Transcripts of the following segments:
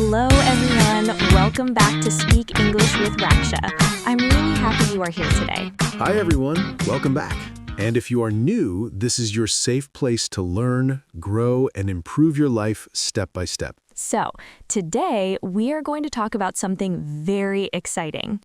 Hello, everyone. Welcome back to Speak English with Raksha. I'm really happy you are here today. Hi, everyone. Welcome back. And if you are new, this is your safe place to learn, grow, and improve your life step by step. So, today we are going to talk about something very exciting.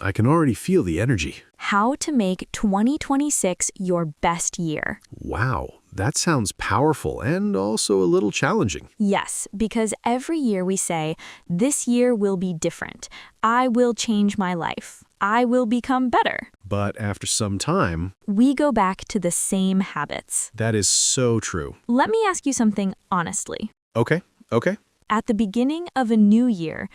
I can already feel the energy. How to make 2026 your best year. Wow, that sounds powerful and also a little challenging. Yes, because every year we say, this year will be different. I will change my life. I will become better. But after some time, We go back to the same habits. that is so true. Let me ask you something honestly. Okay. At the beginning of a new year,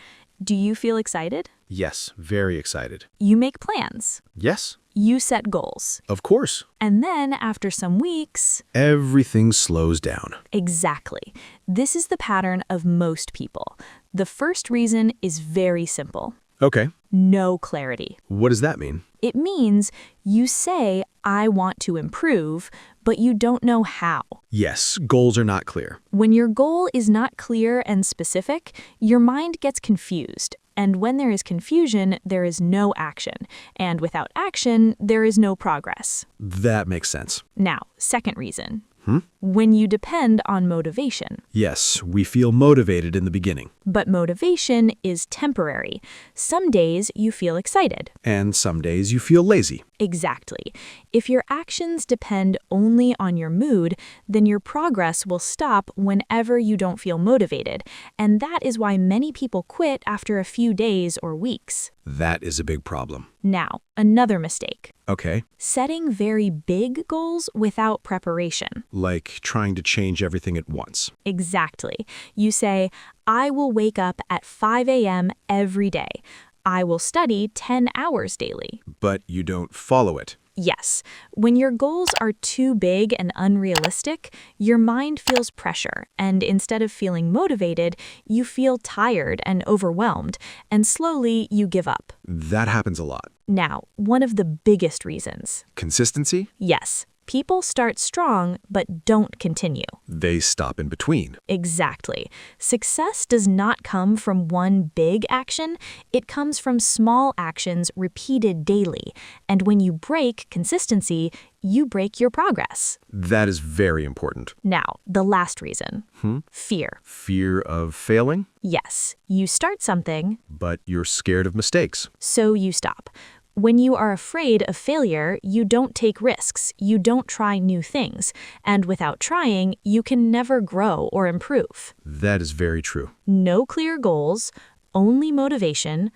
do you feel excited? Yes, very excited. You make plans. Yes, You set goals. of course. And then after some weeks, Everything slows down. exactly. This is the pattern of most people. The first reason is very simple. Okay, No clarity. what does that mean? It means you say, I want to improve, but you don't know how. Yes, goals are not clear. When your goal is not clear and specific, your mind gets confused. And when there is confusion, there is no action. And without action, there is no progress. That makes sense. Now, second reason. When you depend on motivation. Yes, we feel motivated in the beginning. But motivation is temporary. Some days you feel excited. And some days you feel lazy. Exactly. If your actions depend only on your mood, then your progress will stop whenever you don't feel motivated. And that is why many people quit after a few days or weeks. That is a big problem. Now, another mistake. Okay, Setting very big goals without preparation. like trying to change everything at once. Exactly. You say, I will wake up at 5 a.m. every day. I will study 10 hours daily. But you don't follow it. Yes, when your goals are too big and unrealistic, your mind feels pressure, and instead of feeling motivated, you feel tired and overwhelmed, and slowly you give up. That happens a lot. Now, one of the biggest reasons. Consistency? Yes, people start strong but don't continue. They stop in between. Exactly. Success does not come from one big action, it comes from small actions repeated daily. And when you break consistency, you break your progress. That is very important. Now, the last reason. Fear. Fear of failing, Yes, you start something, but you're scared of mistakes. so you stop. When you are afraid of failure, you don't take risks, you don't try new things, and without trying, you can never grow or improve. That is very true. No clear goals, only motivation,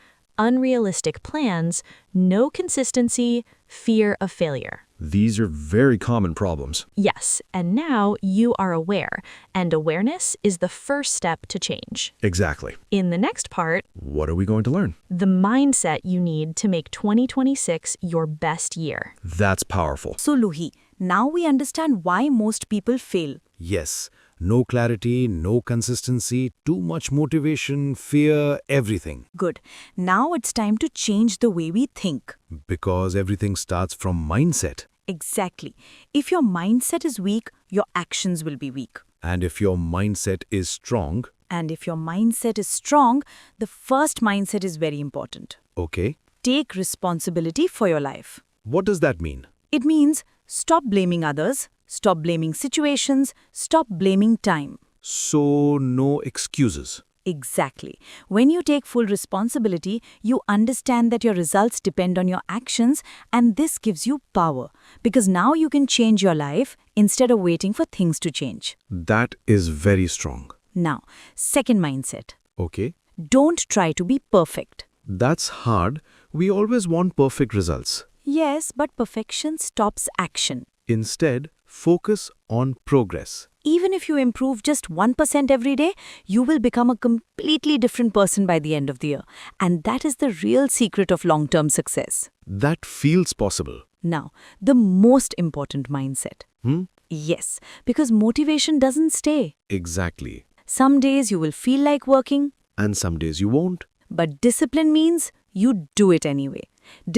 unrealistic plans, no consistency, fear of failure. These are very common problems. Yes, and now you are aware, and awareness is the first step to change. Exactly. In the next part, What are we going to learn? the mindset you need to make 2026 your best year. That's powerful. So, Luhi, now we understand why most people fail. Yes, no clarity, no consistency, too much motivation, fear, everything. Good. Now it's time to change the way we think. Because everything starts from mindset. Exactly. If your mindset is weak, your actions will be weak. And if your mindset is strong, And if your mindset is strong, the first mindset is very important. okay, Take responsibility for your life. what does that mean? It means stop blaming others, stop blaming situations, stop blaming time. So, no excuses. Exactly. When you take full responsibility, you understand that your results depend on your actions, and this gives you power. Because now you can change your life instead of waiting for things to change. That is very strong. Now, second mindset. Okay, Don't try to be perfect. that's hard. We always want perfect results. Yes, but perfection stops action. Instead, focus on progress. Even if you improve just 1% every day, you will become a completely different person by the end of the year. And that is the real secret of long-term success. That feels possible. Now, the most important mindset. Yes, because motivation doesn't stay. Exactly. Some days you will feel like working, And some days you won't. but discipline means you do it anyway.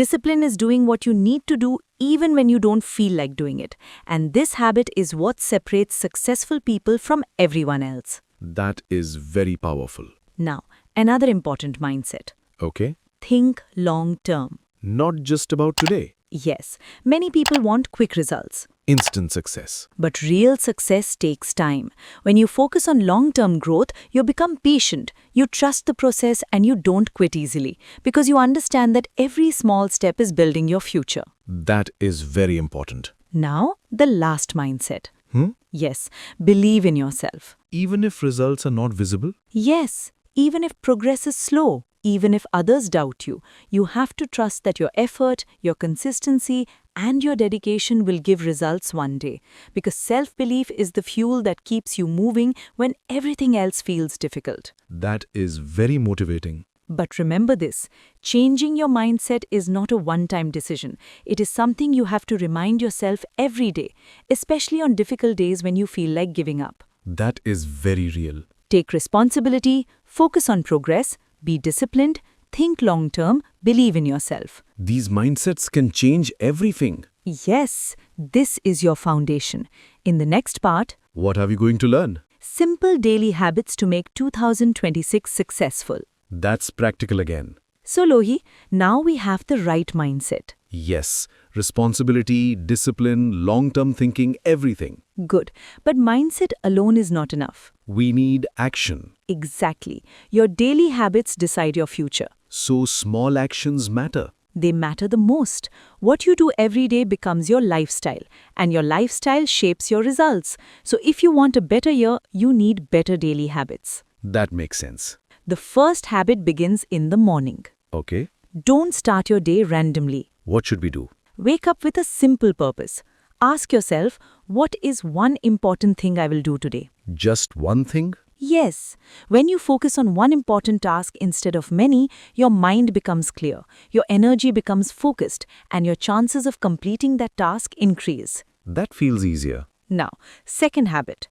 Discipline is doing what you need to do even when you don't feel like doing it. And this habit is what separates successful people from everyone else. That is very powerful. Now, another important mindset. Okay. Think long term. Not just about today. Yes, many people want quick results. Instant success. But real success takes time. When you focus on long-term growth, you become patient, you trust the process, and you don't quit easily because you understand that every small step is building your future. That is very important. Now, the last mindset. Hmm? Yes, believe in yourself. Even if results are not visible? Yes, even if progress is slow, even if others doubt you, you have to trust that your effort, your consistency, and your dedication will give results one day. Because self-belief is the fuel that keeps you moving when everything else feels difficult. That is very motivating. But remember this, changing your mindset is not a one-time decision. It is something you have to remind yourself every day, especially on difficult days when you feel like giving up. That is very real. Take responsibility, focus on progress, be disciplined, think long-term, believe in yourself. These mindsets can change everything. Yes, this is your foundation. In the next part, What are we going to learn? simple daily habits to make 2026 successful. That's practical again. So Lohi, now we have the right mindset. Yes, responsibility, discipline, long-term thinking, everything. Good. But mindset alone is not enough. We need action. Exactly. Your daily habits decide your future. So small actions matter. They matter the most. What you do every day becomes your lifestyle, and your lifestyle shapes your results. So if you want a better year, you need better daily habits. That makes sense. The first habit begins in the morning. Okay. Don't start your day randomly. What should we do? Wake up with a simple purpose. Ask yourself, what is one important thing I will do today? Just one thing? Yes. When you focus on one important task instead of many, your mind becomes clear, your energy becomes focused, and your chances of completing that task increase. That feels easier. Now, second habit.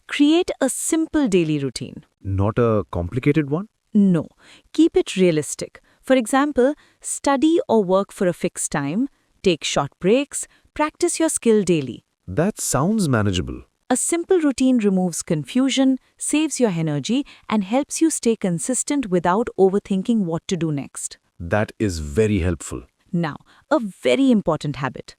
Create a simple daily routine. Not a complicated one? No, keep it realistic. For example, study or work for a fixed time, take short breaks, practice your skill daily. That sounds manageable. A simple routine removes confusion, saves your energy, and helps you stay consistent without overthinking what to do next. That is very helpful. Now, a very important habit.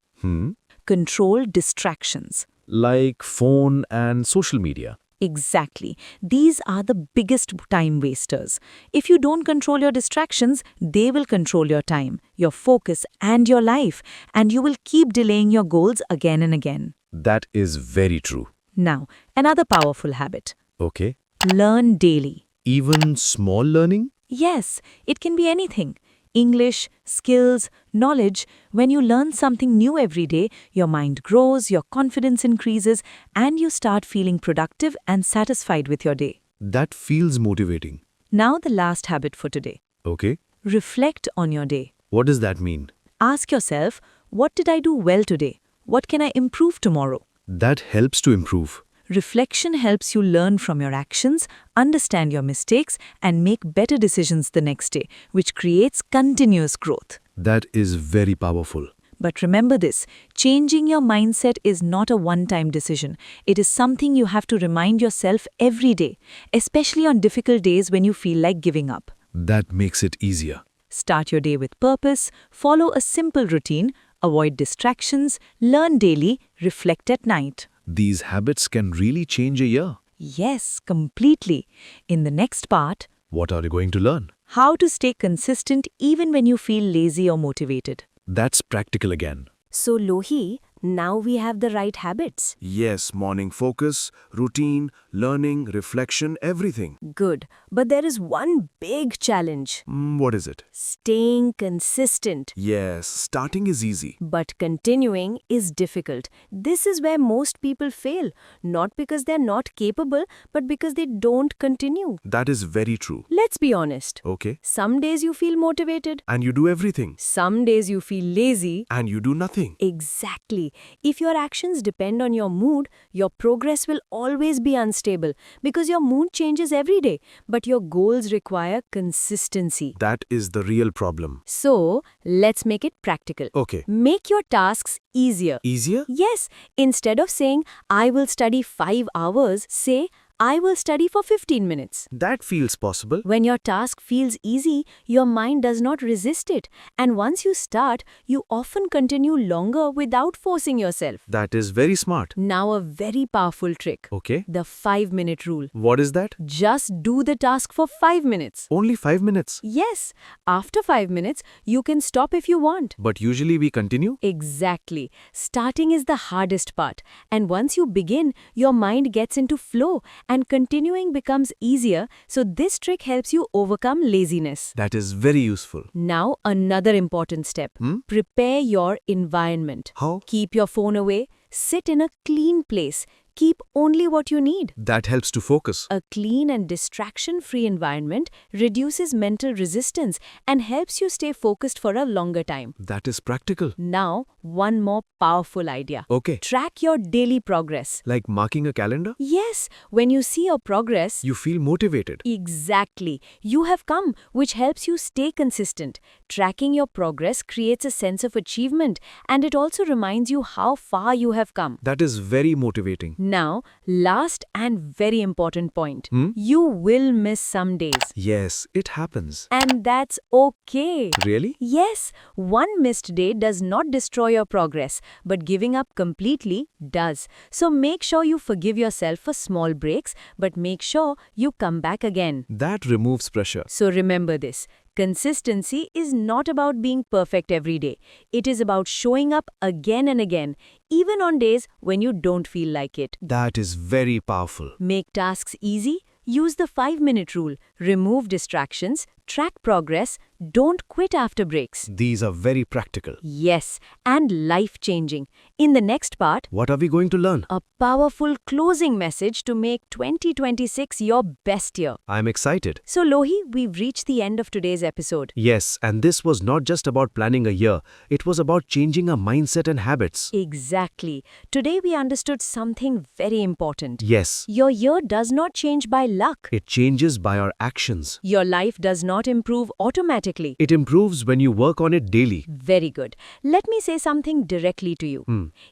Control distractions. Like phone and social media. Exactly. These are the biggest time wasters. If you don't control your distractions, they will control your time, your focus, and your life, and you will keep delaying your goals again and again. That is very true. Now, another powerful habit. Okay. Learn daily. Even small learning? Yes, it can be anything. English, skills, knowledge. When you learn something new every day, your mind grows, your confidence increases, and you start feeling productive and satisfied with your day. That feels motivating. Now the last habit for today. Okay. Reflect on your day. What does that mean? Ask yourself, what did I do well today? What can I improve tomorrow? That helps to improve. Reflection helps you learn from your actions, understand your mistakes, and make better decisions the next day, which creates continuous growth. That is very powerful. But remember this, changing your mindset is not a one-time decision. It is something you have to remind yourself every day, especially on difficult days when you feel like giving up. That makes it easier. Start your day with purpose, follow a simple routine, avoid distractions, learn daily, reflect at night. These habits can really change a year. Yes, completely. In the next part, What are you going to learn? how to stay consistent even when you feel lazy or motivated. That's practical again. So Lohi, now we have the right habits. Yes, morning focus, routine, learning, reflection, everything. Good. But there is one big challenge. What is it? Staying consistent. Yes, starting is easy. But continuing is difficult. This is where most people fail. Not because they're not capable, but because they don't continue. That is very true. Let's be honest. Okay. Some days you feel motivated. And you do everything. Some days you feel lazy. And you do nothing. Exactly. If your actions depend on your mood, your progress will always be unstable because your mood changes every day, but your goals require consistency. That is the real problem. So, let's make it practical. Okay. Make your tasks easier. Easier? Yes, instead of saying, I will study 5 hours, say, I will study for 15 minutes. That feels possible. When your task feels easy, your mind does not resist it. And once you start, you often continue longer without forcing yourself. That is very smart. Now a very powerful trick. Okay. The 5-minute rule. What is that? Just do the task for 5 minutes. Only 5 minutes. Yes, after 5 minutes, you can stop if you want. But usually we continue? Exactly. Starting is the hardest part. And once you begin, your mind gets into flow and continuing becomes easier. So this trick helps you overcome laziness. That is very useful. Now, another important step. Prepare your environment. How? Keep your phone away. Sit in a clean place. Keep only what you need. That helps to focus. A clean and distraction-free environment reduces mental resistance and helps you stay focused for a longer time. That is practical. Now, one more powerful idea. Okay. Track your daily progress. Like marking a calendar? Yes, when you see your progress, You feel motivated. exactly, you have come, which helps you stay consistent. Tracking your progress creates a sense of achievement, and it also reminds you how far you have come. That is very motivating. Now, last and very important point. You will miss some days. Yes, it happens. And that's okay. Really? Yes, one missed day does not destroy your progress, but giving up completely does. So make sure you forgive yourself for small breaks, but make sure you come back again. That removes pressure. So remember this. Consistency is not about being perfect every day. It is about showing up again and again, even on days when you don't feel like it. That is very powerful. Make tasks easy. Use the 5-minute rule. Remove distractions. Track progress. Don't quit after breaks. These are very practical. Yes, and life-changing. In the next part, What are we going to learn? a powerful closing message to make 2026 your best year. I'm excited. So Lohi, we've reached the end of today's episode. Yes, and this was not just about planning a year. It was about changing our mindset and habits. Exactly. Today we understood something very important. Yes, Your year does not change by luck. it changes by our actions. Your life does not improve automatically. It improves when you work on it daily. Very good. Let me say something directly to you.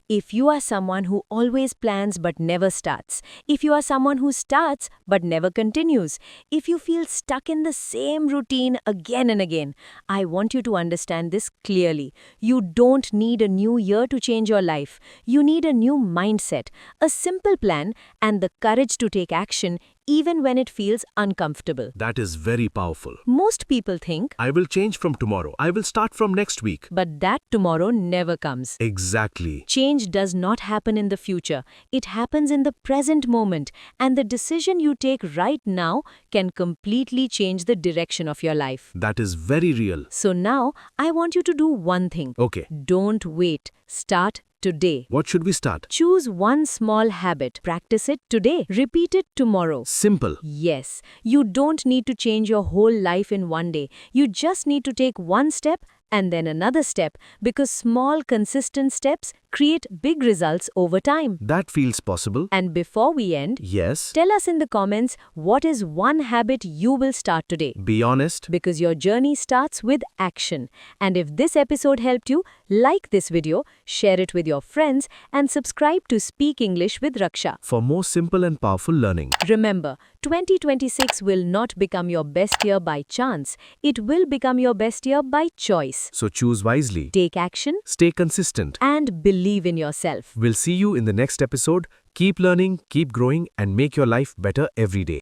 If you are someone who always plans but never starts, if you are someone who starts but never continues, if you feel stuck in the same routine again and again, I want you to understand this clearly. You don't need a new year to change your life. You need a new mindset, a simple plan, and the courage to take action even when it feels uncomfortable. That is very powerful. Most people think, I will change from tomorrow. I will start from next week. but that tomorrow never comes. Exactly. Change does not happen in the future. It happens in the present moment, and the decision you take right now can completely change the direction of your life. That is very real. So now, I want you to do one thing. Okay. Don't wait. Start today. What should we start? Choose one small habit. Practice it today. Repeat it tomorrow. Simple. Yes, you don't need to change your whole life in one day. You just need to take one step and then another step, because small, consistent steps create big results over time. That feels possible. And before we end, Yes. tell us in the comments what is one habit you will start today. Be honest. Because your journey starts with action. And if this episode helped you, like this video, share it with your friends, and subscribe to Speak English with Raksha. For more simple and powerful learning. Remember, 2026 will not become your best year by chance. It will become your best year by choice. So choose wisely. Take action Stay consistent. and believe in yourself. We'll see you in the next episode. Keep learning, keep growing, and make your life better every day.